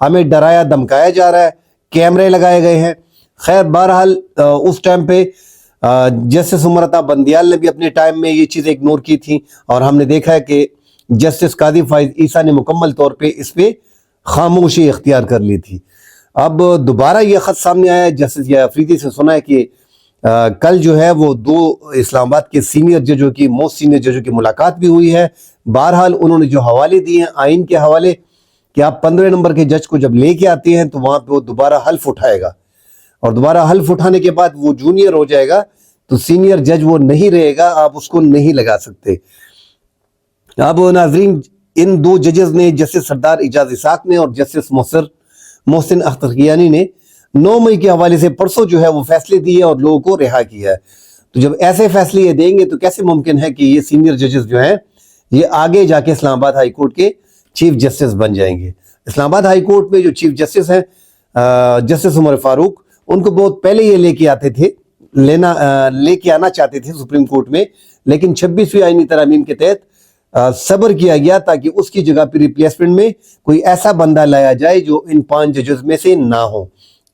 ہمیں ڈرایا دھمکایا جا رہا ہے، کیمرے لگائے گئے ہیں۔ خیر بہرحال اس ٹائم پہ جسٹس امرتا بندیال نے بھی اپنے ٹائم میں یہ چیزیں اگنور کی تھی، اور ہم نے دیکھا ہے کہ جسٹس قاضی فائز عیسیٰ نے مکمل طور پہ اس پہ خاموشی اختیار کر لی تھی۔ اب دوبارہ یہ خط سامنے آیا ہے، جسٹس یہ افریدی سے سنا ہے کہ کل جو ہے وہ 2 اسلام آباد کے سینئر ججوں کی موسٹ سینئر ججوں کی ملاقات بھی ہوئی ہے۔ بہرحال انہوں نے جو حوالے دیے ہیں آئین کے حوالے کہ آپ 15 نمبر کے جج کو جب لے کے آتے ہیں تو وہاں پہ وہ دوبارہ حلف اٹھائے گا، اور دوبارہ حلف اٹھانے کے بعد وہ جونیئر ہو جائے گا تو سینئر جج وہ نہیں رہے گا، آپ اس کو نہیں لگا سکتے۔ اب ناظرین ان 2 ججز نے، جسٹس سردار اعجاز اسحاق نے اور جسٹس محسن اختریانی نے 9 مئی کے حوالے سے پرسوں جو ہے وہ فیصلے دیے اور لوگوں کو رہا کیا ہے۔ تو جب ایسے فیصلے یہ دیں گے تو کیسے ممکن ہے کہ یہ سینئر ججز جو ہیں یہ آگے جا کے اسلام آباد ہائی کورٹ کے چیف جسٹس بن جائیں گے؟ اسلام آباد ہائی کورٹ میں جو چیف جسٹس ہیں جسٹس عمر فاروق، ان کو بہت پہلے یہ لے کے آنا چاہتے تھے سپریم کورٹ میں، لیکن 26ویں آئینی ترامیم کے تحت صبر کیا گیا تاکہ اس کی جگہ پہ ریپلیسمنٹ میں کوئی ایسا بندہ لایا جائے جو ان 5 ججز میں سے نہ ہو،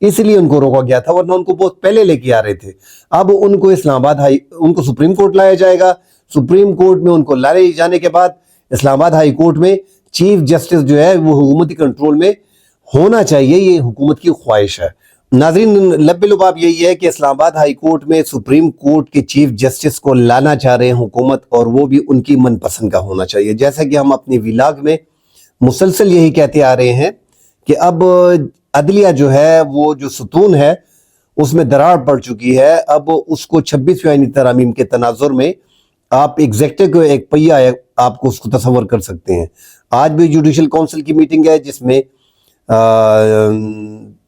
اس لیے ان کو روکا گیا تھا، ورنہ ان کو بہت پہلے لے کے آ رہے تھے۔ اب ان کو ان کو سپریم کورٹ لایا جائے گا، سپریم کورٹ میں ان کو لائے جانے کے بعد اسلام آباد ہائی کورٹ میں چیف جسٹس جو ہے وہ حکومتی کنٹرول میں ہونا چاہیے، یہ حکومت کی خواہش ہے۔ ناظرین لب لباب یہی ہے کہ اسلام آباد ہائی کورٹ میں سپریم کورٹ کے چیف جسٹس کو لانا چاہ رہے ہیں حکومت، اور وہ بھی ان کی من پسند کا ہونا چاہیے۔ جیسا کہ ہم اپنی ویلاگ میں مسلسل یہی کہتے آ رہے ہیں کہ اب عدلیہ جو ہے وہ جو ستون ہے اس میں دراڑ پڑ چکی ہے، اب اس کو 26ویں آئینی ترامیم کے تناظر میں آپ ایگزیکٹو کو ایک پہیہ ہے، آپ کو اس کو تصور کر سکتے ہیں۔ آج بھی جوڈیشل کونسل کی میٹنگ ہے جس میں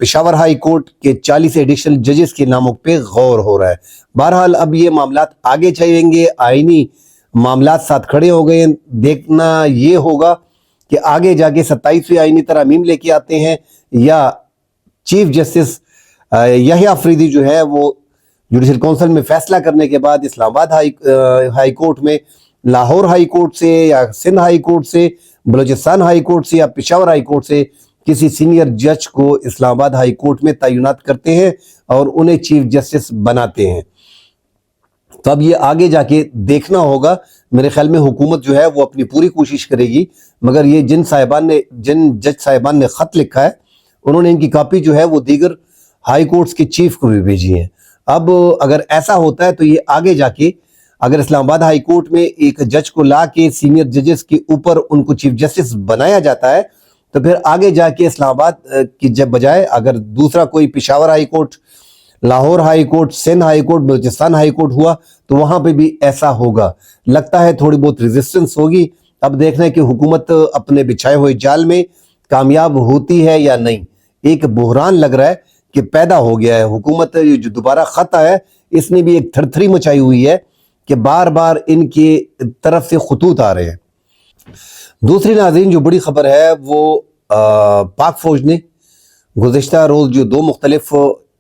پشاور ہائی کورٹ کے 40 ایڈیشنل ججز کے ناموں پہ غور ہو رہا ہے۔ بہرحال اب یہ معاملات آگے چلیں گے، آئینی معاملات ساتھ کھڑے ہو گئے ہیں، دیکھنا یہ ہوگا کہ آگے جا کے 27ویں آئینی ترامیم لے کے آتے ہیں یا چیف جسٹس یحییٰ افریدی جو ہے وہ جوڈیشل کونسل میں فیصلہ کرنے کے بعد اسلام آباد ہائی کورٹ میں، لاہور ہائی کورٹ سے یا سندھ ہائی کورٹ سے، بلوچستان ہائی کورٹ سے یا پشاور ہائی کورٹ سے کسی سینئر جج کو اسلام آباد ہائی کورٹ میں تعینات کرتے ہیں اور انہیں چیف جسٹس بناتے ہیں۔ تو اب یہ آگے جا کے دیکھنا ہوگا۔ میرے خیال میں حکومت جو ہے وہ اپنی پوری کوشش کرے گی، مگر یہ جن جج صاحبان نے خط لکھا ہے انہوں نے ان کی کاپی جو ہے وہ دیگر ہائی کورٹس کے چیف کو بھی بھیجی ہے۔ اب اگر ایسا ہوتا ہے تو یہ آگے جا کے اگر اسلام آباد ہائی کورٹ میں ایک جج کو لا کے سینئر ججز کے اوپر ان کو چیف جسٹس بنایا جاتا ہے تو پھر آگے جا کے اسلام آباد کی جب بجائے اگر دوسرا کوئی Peshawar high court, Lahore high court, Sindh high court, Balochistan high court ہوا تو وہاں پہ بھی ایسا ہوگا۔ لگتا ہے تھوڑی بہت ریزسٹنس ہوگی، اب دیکھنا ہے کہ حکومت اپنے بچھائے ہوئے جال میں کامیاب ہوتی ہے یا نہیں۔ ایک بحران لگ رہا ہے کہ پیدا ہو گیا ہے، حکومت جو دوبارہ خط ہے اس نے بھی ایک تھر تھری مچائی ہوئی ہے کہ بار بار ان کے طرف سے خطوط آ رہے ہیں۔ دوسری ناظرین جو بڑی خبر ہے وہ پاک فوج نے گزشتہ روز جو 2 مختلف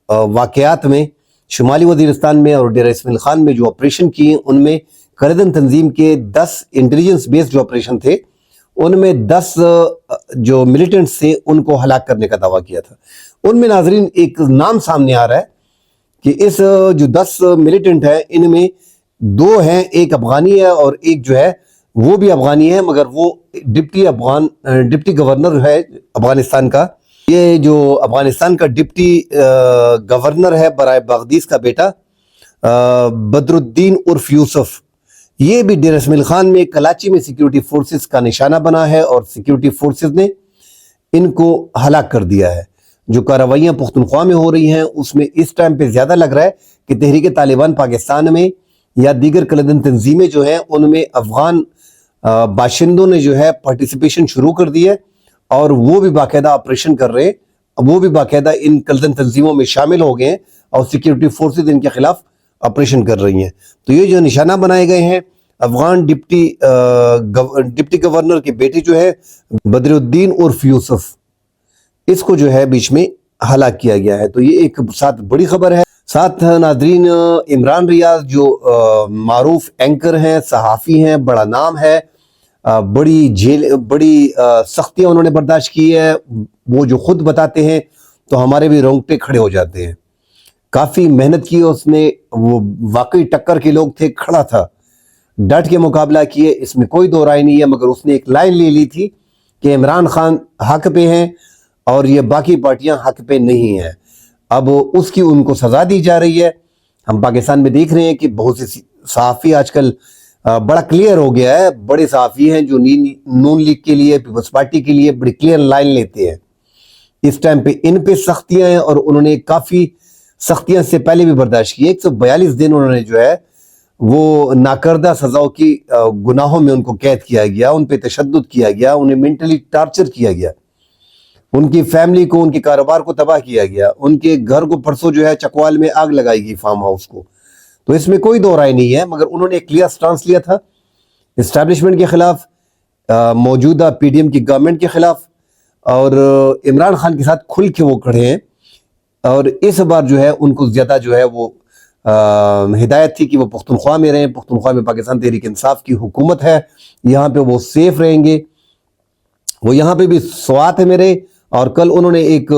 واقعات میں شمالی وزیرستان میں اور ڈیرہ اسماعیل خان میں جو آپریشن کیے ان میں کردن تنظیم کے 10 انٹیلیجنس بیسڈ جو آپریشن تھے ان میں 10 جو ملیٹنٹس تھے ان کو ہلاک کرنے کا دعویٰ کیا تھا۔ ان میں ناظرین ایک نام سامنے آ رہا ہے کہ اس جو 10 ملیٹنٹ ہیں ان میں 2 ہیں، ایک افغانی ہے اور ایک جو ہے وہ بھی افغانی ہے مگر وہ ڈپٹی گورنر ہے افغانستان کا۔ یہ جو افغانستان کا ڈپٹی گورنر ہے برائے بغدیس کا بیٹا بدر الدین عرف یوسف، یہ بھی ڈیرہ اسماعیل خان میں کراچی میں سیکیورٹی فورسز کا نشانہ بنا ہے اور سیکیورٹی فورسز نے ان کو ہلاک کر دیا ہے۔ جو کارروائیاں پختونخوا میں ہو رہی ہیں اس میں اس ٹائم پہ زیادہ لگ رہا ہے کہ تحریک طالبان پاکستان میں یا دیگر کلدن تنظیمیں جو ہیں ان میں افغان باشندوں نے جو ہے پارٹیسپیشن شروع کر دی ہے اور وہ بھی باقاعدہ آپریشن کر رہے ہیں، وہ بھی باقاعدہ ان کلدن تنظیموں میں شامل ہو گئے ہیں اور سیکیورٹی فورسز ان کے خلاف آپریشن کر رہی ہیں۔ تو یہ جو نشانہ بنائے گئے ہیں افغان ڈپٹی گورنر کے بیٹے جو ہے بدر الدین عرف یوسف، اس کو جو ہے بیچ میں ہلاک کیا گیا ہے۔ تو یہ ایک ساتھ بڑی خبر ہے۔ ساتھ ناظرین عمران ریاض جو معروف اینکر ہیں، صحافی ہیں، بڑا نام ہے، بڑی سختیاں انہوں نے برداشت کی ہے. وہ جو خود بتاتے ہیں تو ہمارے بھی رونگٹے کھڑے ہو جاتے ہیں. کافی محنت کی اس نے, وہ واقعی ٹکر کے لوگ تھے, کھڑا تھا, ڈٹ کے مقابلہ کیے, اس میں کوئی دو رائے نہیں ہے. مگر اس نے ایک لائن لے لی تھی کہ عمران خان حق پہ ہیں اور یہ باقی پارٹیاں حق پہ نہیں ہیں. اب اس کی ان کو سزا دی جا رہی ہے. ہم پاکستان میں دیکھ رہے ہیں کہ بہت سے صحافی آج کل بڑا کلیئر ہو گیا ہے, بڑے صحافی ہیں جو نون لیگ کے لیے, پیپلز پارٹی کے لیے بڑی کلیئر لائن لیتے ہیں. اس ٹائم پہ ان پہ سختیاں ہیں اور انہوں نے کافی سختیاں سے پہلے بھی برداشت کی. 142 دن انہوں نے جو ہے وہ ناکردہ سزاؤں کی گناہوں میں ان کو قید کیا گیا, ان پہ تشدد کیا گیا, انہیں مینٹلی ٹارچر کیا گیا, ان کی فیملی کو, ان کے کاروبار کو تباہ کیا گیا, ان کے گھر کو پرسوں جو ہے چکوال میں آگ لگائی گئی, فارم ہاؤس کو. تو اس میں کوئی دو رائے نہیں ہے. مگر انہوں نے ایک کلیئر سٹانس لیا تھا اسٹیبلشمنٹ کے خلاف, موجودہ پی ڈی ایم کی گورنمنٹ کے خلاف, اور عمران خان کے ساتھ کھل کے وہ کھڑے ہیں. اور اس بار جو ہے ان کو زیادہ جو ہے وہ ہدایت تھی کہ وہ پختونخوا میں رہیں. پختونخوا میں پاکستان تحریک انصاف کی حکومت ہے, یہاں پہ وہ سیف رہیں گے. وہ یہاں پہ بھی سوات میں رہے. اور کل انہوں نے ایک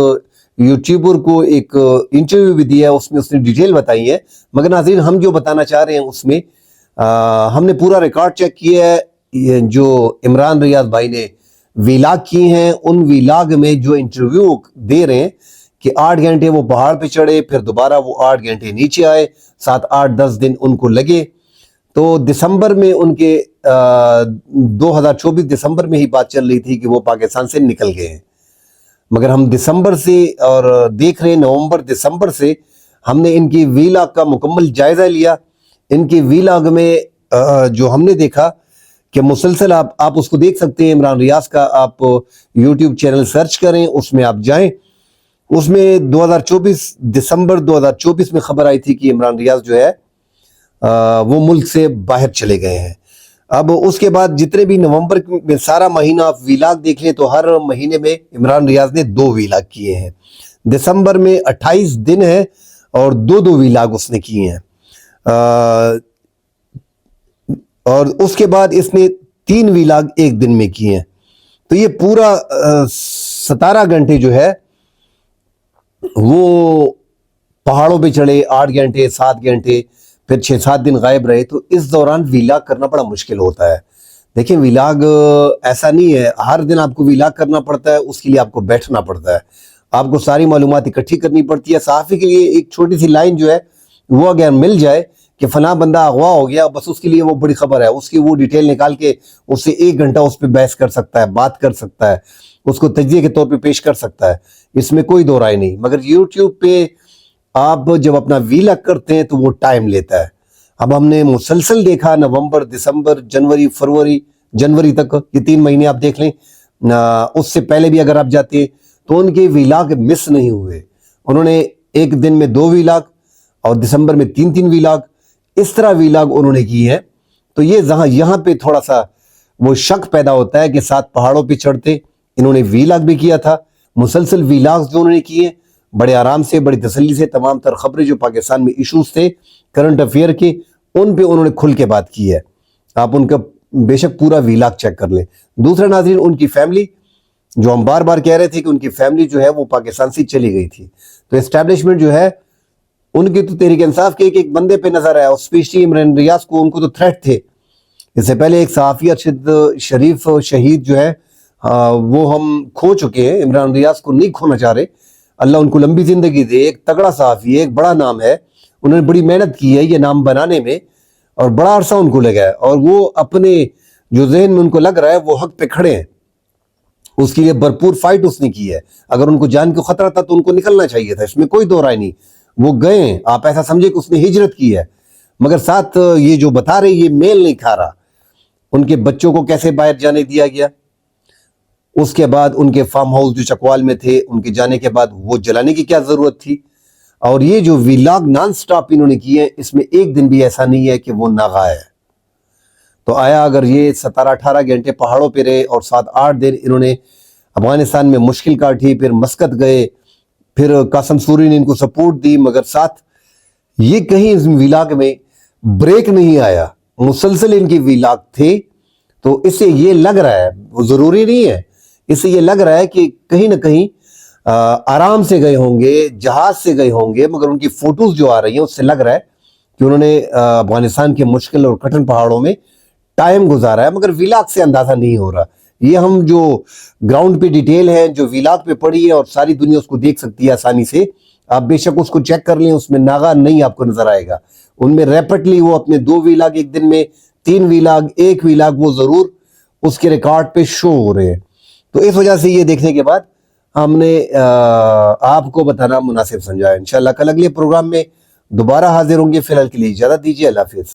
یوٹیوبر کو ایک انٹرویو بھی دیا ہے, اس میں اس نے ڈیٹیل بتائی ہے. مگر ناظرین, ہم جو بتانا چاہ رہے ہیں اس میں ہم نے پورا ریکارڈ چیک کیا ہے جو عمران ریاض بھائی نے ویلاگ کی ہیں. ان ویلاگ میں جو انٹرویو دے رہے ہیں کہ 8 گھنٹے وہ پہاڑ پہ چڑھے, پھر دوبارہ وہ 8 گھنٹے نیچے آئے, 7 8 10 دن ان کو لگے. تو دسمبر میں ان کے 2024 دسمبر میں ہی بات چل رہی تھی کہ وہ پاکستان سے نکل گئے ہیں. مگر ہم دسمبر سے اور دیکھ رہے ہیں نومبر دسمبر سے ہم نے ان کی ویلاگ کا مکمل جائزہ لیا. ان کی ویلاگ میں جو ہم نے دیکھا کہ مسلسل آپ اس کو دیکھ سکتے ہیں. عمران ریاض کا آپ یوٹیوب چینل سرچ کریں, اس میں آپ جائیں. اس میں 2024 دسمبر 2024 میں خبر آئی تھی کہ عمران ریاض جو ہے وہ ملک سے باہر چلے گئے ہیں. اب اس کے بعد جتنے بھی نومبر میں سارا مہینہ آپ ویلاگ دیکھ لیں تو ہر مہینے میں عمران ریاض نے 2 ویلاگ کیے ہیں. دسمبر میں 28 دن ہے اور 2 ویلاگ اس نے کیے ہیں. اور اس کے بعد اس نے 3 ویلاگ ایک دن میں کیے ہیں. تو یہ پورا 17 گھنٹے جو ہے وہ پہاڑوں پہ چڑھے, 8 گھنٹے 7 گھنٹے, پھر 6-7 دن غائب رہے. تو اس دوران ویلاگ کرنا بڑا مشکل ہوتا ہے. دیکھیں ویلاگ ایسا نہیں ہے ہر دن آپ کو ویلاگ کرنا پڑتا ہے, اس کے لیے آپ کو بیٹھنا پڑتا ہے, آپ کو ساری معلومات اکٹھی کرنی پڑتی ہے. صحافی کے لیے ایک چھوٹی سی لائن جو ہے وہ اگر مل جائے کہ فلاں بندہ اغوا ہو گیا, بس اس کے لیے وہ بڑی خبر ہے, اس کی وہ ڈیٹیل نکال کے اس سے 1 گھنٹہ اس پہ بحث کر سکتا ہے, بات کر سکتا ہے, اس کو تجزیے کے طور پہ پیش کر سکتا ہے. اس میں کوئی دو رائے نہیں. مگر یوٹیوب پہ آپ جب اپنا ویلاگ کرتے ہیں تو وہ ٹائم لیتا ہے. اب ہم نے مسلسل دیکھا نومبر دسمبر جنوری فروری, جنوری تک یہ 3 مہینے آپ دیکھ لیں. اس سے پہلے بھی اگر آپ جاتے ہیں تو ان کے ویلاگ مس نہیں ہوئے. انہوں نے ایک دن میں 2 ویلاگ اور دسمبر میں 3 ویلاگ, اس طرح ویلاگ انہوں نے کی ہے. تو یہ یہاں پہ تھوڑا سا وہ شک پیدا ہوتا ہے کہ 7 پہاڑوں پہ چڑھتے انہوں نے ویلاگ بھی کیا تھا. مسلسل ویلاگز جو انہوں نے کیے بڑے آرام سے, بڑی تسلی سے, تمام تر خبریں جو پاکستان میں ایشوز تھے کرنٹ افیئر کے ان پہ انہوں نے کھل کے بات کی ہے. آپ ان کا بے شک پورا ویلاگ چیک کر لیں. دوسرا ناظرین, ان کی فیملی جو ہم بار بار کہہ رہے تھے کہ ان کی فیملی جو ہے وہ پاکستان سے چلی گئی تھی, تو اسٹیبلشمنٹ جو ہے ان کی تو تحریک انصاف کے ایک بندے پہ نظر آیا, اسپیشلی عمران ریاض کو, ان کو تو تھریٹ تھے. اس سے پہلے ایک صحافی ارشد شریف شہید جو ہے وہ ہم کھو چکے ہیں, عمران ریاض کو نہیں کھونا چاہ رہے. اللہ ان کو لمبی زندگی دے. ایک تگڑا صحافی ہے, ایک بڑا نام ہے, انہوں نے بڑی محنت کی ہے یہ نام بنانے میں اور بڑا عرصہ ان کو لگا ہے, اور وہ اپنے جو ذہن میں ان کو لگ رہا ہے وہ حق پہ کھڑے ہیں. اس کے لیے بھرپور فائٹ اس نے کی ہے. اگر ان کو جان کو خطرہ تھا تو ان کو نکلنا چاہیے تھا, اس میں کوئی دو رائے نہیں. وہ گئے, آپ ایسا سمجھے کہ اس نے ہجرت کی ہے, مگر ساتھ یہ جو بتا رہے یہ میل نہیں کھا رہا. ان کے بچوں کو کیسے باہر جانے دیا گیا, اس کے بعد ان کے فارم ہاؤس جو چکوال میں تھے ان کے جانے کے بعد وہ جلانے کی کیا ضرورت تھی. اور یہ جو ویلاگ نان سٹاپ انہوں نے کیے اس میں ایک دن بھی ایسا نہیں ہے کہ وہ ناغا ہے. تو آیا اگر یہ 17-18 گھنٹے پہاڑوں پہ رہے اور 7-8 دن انہوں نے افغانستان میں مشکل کاٹی, پھر مسقط گئے, پھر قاسم سوری نے ان کو سپورٹ دی, مگر ساتھ یہ کہیں اس ویلاگ میں بریک نہیں آیا. مسلسل ان کی ویلاگ تھے, تو اس سے یہ لگ رہا ہے, وہ ضروری نہیں ہے, اس سے یہ لگ رہا ہے کہ کہیں نہ کہیں آرام سے گئے ہوں گے, جہاز سے گئے ہوں گے, مگر ان کی فوٹوز جو آ رہی ہیں اس سے لگ رہا ہے کہ انہوں نے افغانستان کے مشکل اور کٹھن پہاڑوں میں ٹائم گزارا ہے, مگر ویلاگ سے اندازہ نہیں ہو رہا. یہ ہم جو گراؤنڈ پہ ڈیٹیل ہے, جو ویلاگ پہ پڑھی ہے اور ساری دنیا اس کو دیکھ سکتی ہے آسانی سے, آپ بے شک اس کو چیک کر لیں, اس میں ناغا نہیں آپ کو نظر آئے گا. ان میں ریپٹلی وہ اپنے 2 ویلاگ ایک دن میں, 3 ویلاگ, 1 ویلاگ وہ ضرور اس کے ریکارڈ پہ شو ہو رہے ہیں. تو اس وجہ سے یہ دیکھنے کے بعد ہم نے آپ کو بتانا مناسب سمجھا. انشاءاللہ کل اگلے پروگرام میں دوبارہ حاضر ہوں گے. فی الحال کے لیے اجازت دیجیے. اللہ حافظ.